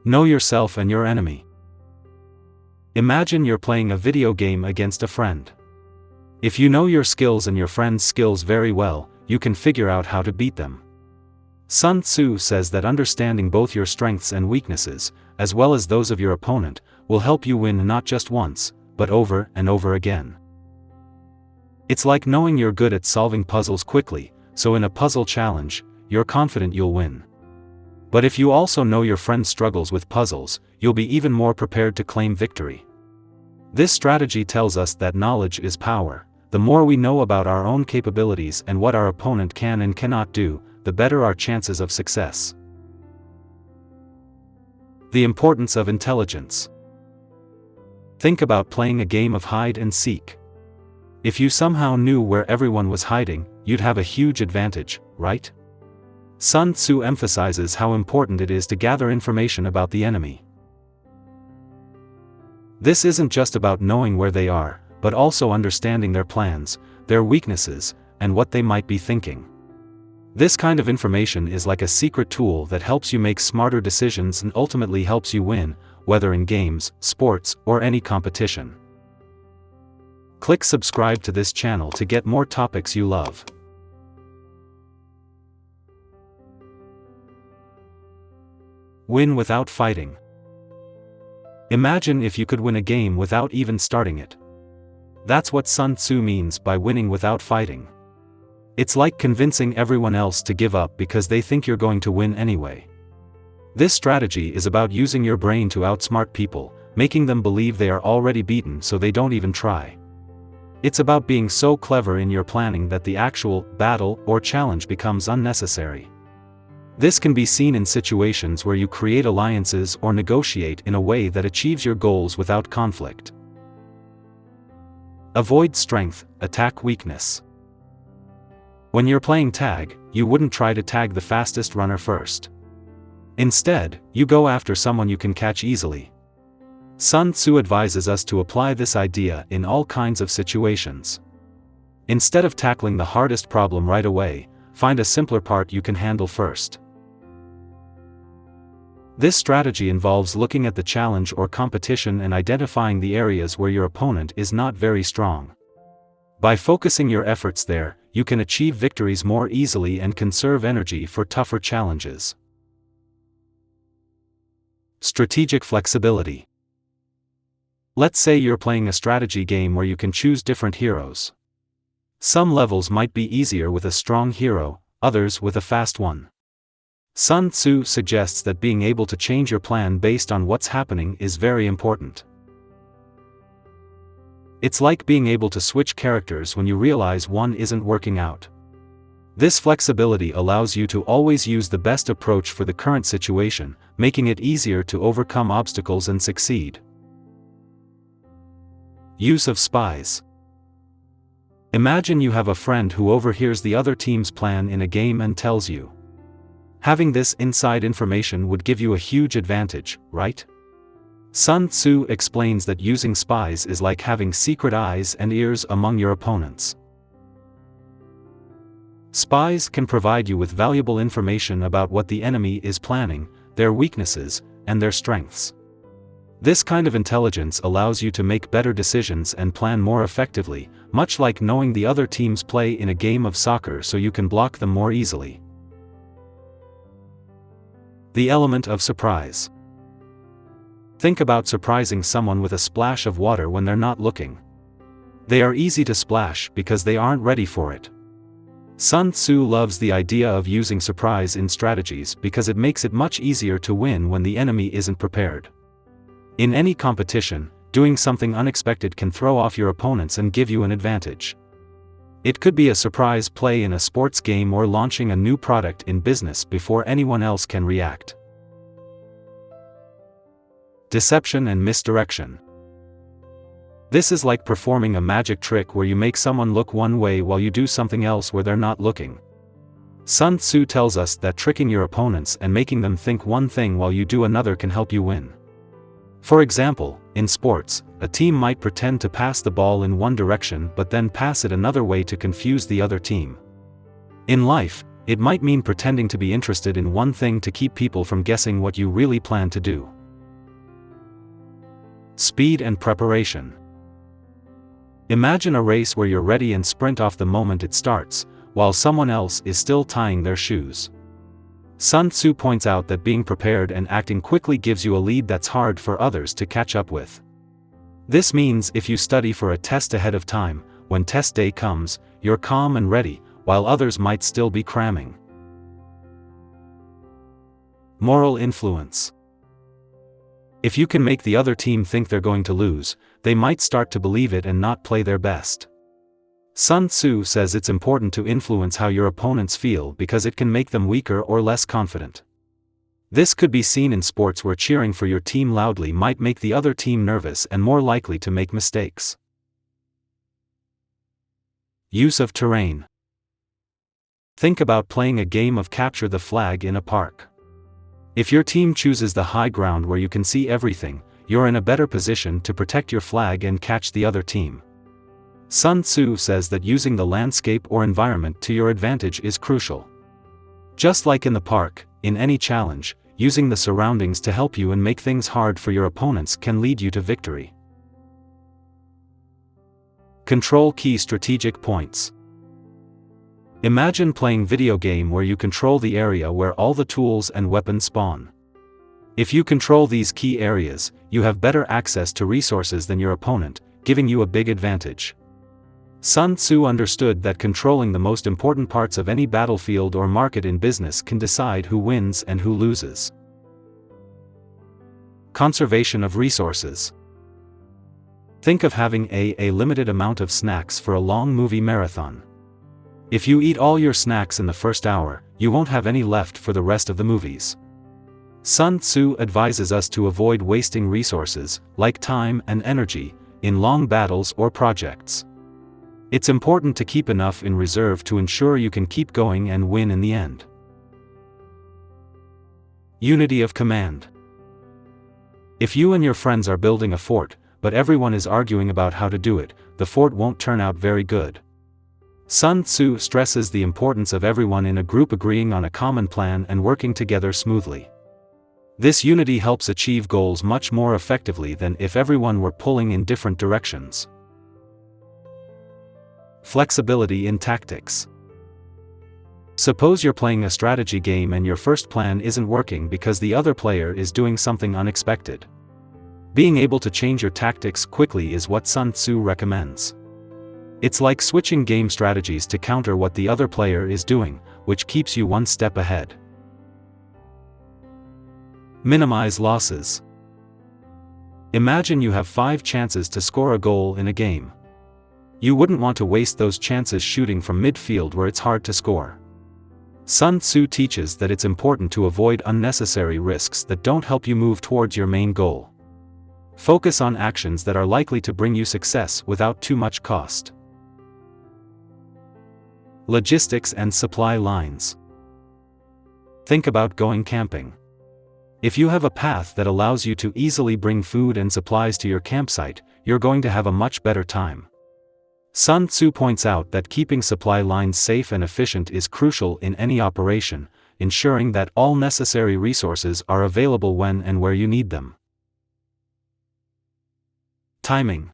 Know yourself and your enemy. Imagine you're playing a video game against a friend. If you know your skills and your friend's skills very well, you can figure out how to beat them. Sun Tzu says that understanding both your strengths and weaknesses, as well as those of your opponent, will help you win not just once, but over and over again. It's like knowing you're good at solving puzzles quickly, so in a puzzle challenge, you're confident you'll win. But if you also know your friend struggles with puzzles, you'll be even more prepared to claim victory. This strategy tells us that knowledge is power. The more we know about our own capabilities and what our opponent can and cannot do, the better our chances of success. The importance of intelligence. Think about playing a game of hide and seek. If you somehow knew where everyone was hiding, you'd have a huge advantage, right? Sun Tzu emphasizes how important it is to gather information about the enemy. This isn't just about knowing where they are, but also understanding their plans, their weaknesses, and what they might be thinking. This kind of information is like a secret tool that helps you make smarter decisions and ultimately helps you win, whether in games, sports, or any competition. Click subscribe to this channel to get more topics you love. Win without fighting. Imagine if you could win a game without even starting it. That's what Sun Tzu means by winning without fighting. It's like convincing everyone else to give up because they think you're going to win anyway. This strategy is about using your brain to outsmart people, making them believe they are already beaten so they don't even try. It's about being so clever in your planning that the actual battle or challenge becomes unnecessary. This can be seen in situations where you create alliances or negotiate in a way that achieves your goals without conflict. Avoid strength, attack weakness. When you're playing tag, you wouldn't try to tag the fastest runner first. Instead, you go after someone you can catch easily. Sun Tzu advises us to apply this idea in all kinds of situations. Instead of tackling the hardest problem right away, find a simpler part you can handle first. This strategy involves looking at the challenge or competition and identifying the areas where your opponent is not very strong. By focusing your efforts there, you can achieve victories more easily and conserve energy for tougher challenges. Strategic flexibility. Let's say you're playing a strategy game where you can choose different heroes. Some levels might be easier with a strong hero, others with a fast one. Sun Tzu suggests that being able to change your plan based on what's happening is very important. It's like being able to switch characters when you realize one isn't working out. This flexibility allows you to always use the best approach for the current situation, making it easier to overcome obstacles and succeed. Use of spies. Imagine you have a friend who overhears the other team's plan in a game and tells you. Having this inside information would give you a huge advantage, right? Sun Tzu explains that using spies is like having secret eyes and ears among your opponents. Spies can provide you with valuable information about what the enemy is planning, their weaknesses, and their strengths. This kind of intelligence allows you to make better decisions and plan more effectively, much like knowing the other team's play in a game of soccer so you can block them more easily. The element of surprise. Think about surprising someone with a splash of water when they're not looking. They are easy to splash because they aren't ready for it. Sun Tzu loves the idea of using surprise in strategies because it makes it much easier to win when the enemy isn't prepared. In any competition, doing something unexpected can throw off your opponents and give you an advantage. It could be a surprise play in a sports game or launching a new product in business before anyone else can react. Deception and misdirection. This is like performing a magic trick where you make someone look one way while you do something else where they're not looking. Sun Tzu tells us that tricking your opponents and making them think one thing while you do another can help you win. For example, in sports, a team might pretend to pass the ball in one direction but then pass it another way to confuse the other team. In life, it might mean pretending to be interested in one thing to keep people from guessing what you really plan to do. Speed and preparation. Imagine a race where you're ready and sprint off the moment it starts, while someone else is still tying their shoes. Sun Tzu points out that being prepared and acting quickly gives you a lead that's hard for others to catch up with. This means if you study for a test ahead of time, when test day comes, you're calm and ready, while others might still be cramming. Moral influence. If you can make the other team think they're going to lose, they might start to believe it and not play their best. Sun Tzu says it's important to influence how your opponents feel because it can make them weaker or less confident. This could be seen in sports where cheering for your team loudly might make the other team nervous and more likely to make mistakes. Use of terrain. Think about playing a game of capture the flag in a park. If your team chooses the high ground where you can see everything, you're in a better position to protect your flag and catch the other team. Sun Tzu says that using the landscape or environment to your advantage is crucial. Just like in the park, in any challenge, using the surroundings to help you and make things hard for your opponents can lead you to victory. Control key strategic points. Imagine playing video game where you control the area where all the tools and weapons spawn. If you control these key areas, you have better access to resources than your opponent, giving you a big advantage. Sun Tzu understood that controlling the most important parts of any battlefield or market in business can decide who wins and who loses. Conservation of resources. Think of having a limited amount of snacks for a long movie marathon. If you eat all your snacks in the first hour, you won't have any left for the rest of the movies. Sun Tzu advises us to avoid wasting resources, like time and energy, in long battles or projects. It's important to keep enough in reserve to ensure you can keep going and win in the end. Unity of command. If you and your friends are building a fort, but everyone is arguing about how to do it, the fort won't turn out very good. Sun Tzu stresses the importance of everyone in a group agreeing on a common plan and working together smoothly. This unity helps achieve goals much more effectively than if everyone were pulling in different directions. Flexibility in tactics. Suppose you're playing a strategy game and your first plan isn't working because the other player is doing something unexpected. Being able to change your tactics quickly is what Sun Tzu recommends. It's like switching game strategies to counter what the other player is doing, which keeps you one step ahead. Minimize losses. Imagine you have 5 chances to score a goal in a game. You wouldn't want to waste those chances shooting from midfield where it's hard to score. Sun Tzu teaches that it's important to avoid unnecessary risks that don't help you move towards your main goal. Focus on actions that are likely to bring you success without too much cost. Logistics and supply lines. Think about going camping. If you have a path that allows you to easily bring food and supplies to your campsite, you're going to have a much better time. Sun Tzu points out that keeping supply lines safe and efficient is crucial in any operation, ensuring that all necessary resources are available when and where you need them. Timing.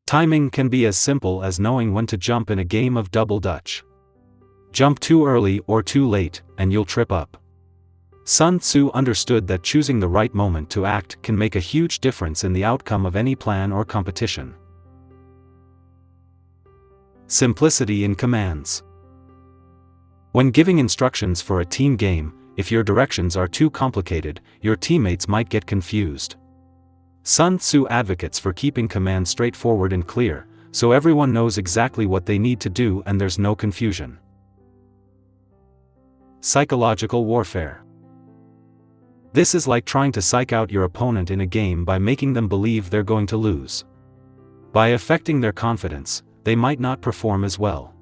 Timing can be as simple as knowing when to jump in a game of double dutch. Jump too early or too late, and you'll trip up. Sun Tzu understood that choosing the right moment to act can make a huge difference in the outcome of any plan or competition. Simplicity in commands. When giving instructions for a team game, if your directions are too complicated, your teammates might get confused. Sun Tzu advocates for keeping commands straightforward and clear, so everyone knows exactly what they need to do and there's no confusion. Psychological warfare. This is like trying to psych out your opponent in a game by making them believe they're going to lose. By affecting their confidence, they might not perform as well.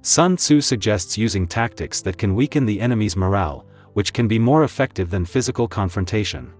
Sun Tzu suggests using tactics that can weaken the enemy's morale, which can be more effective than physical confrontation.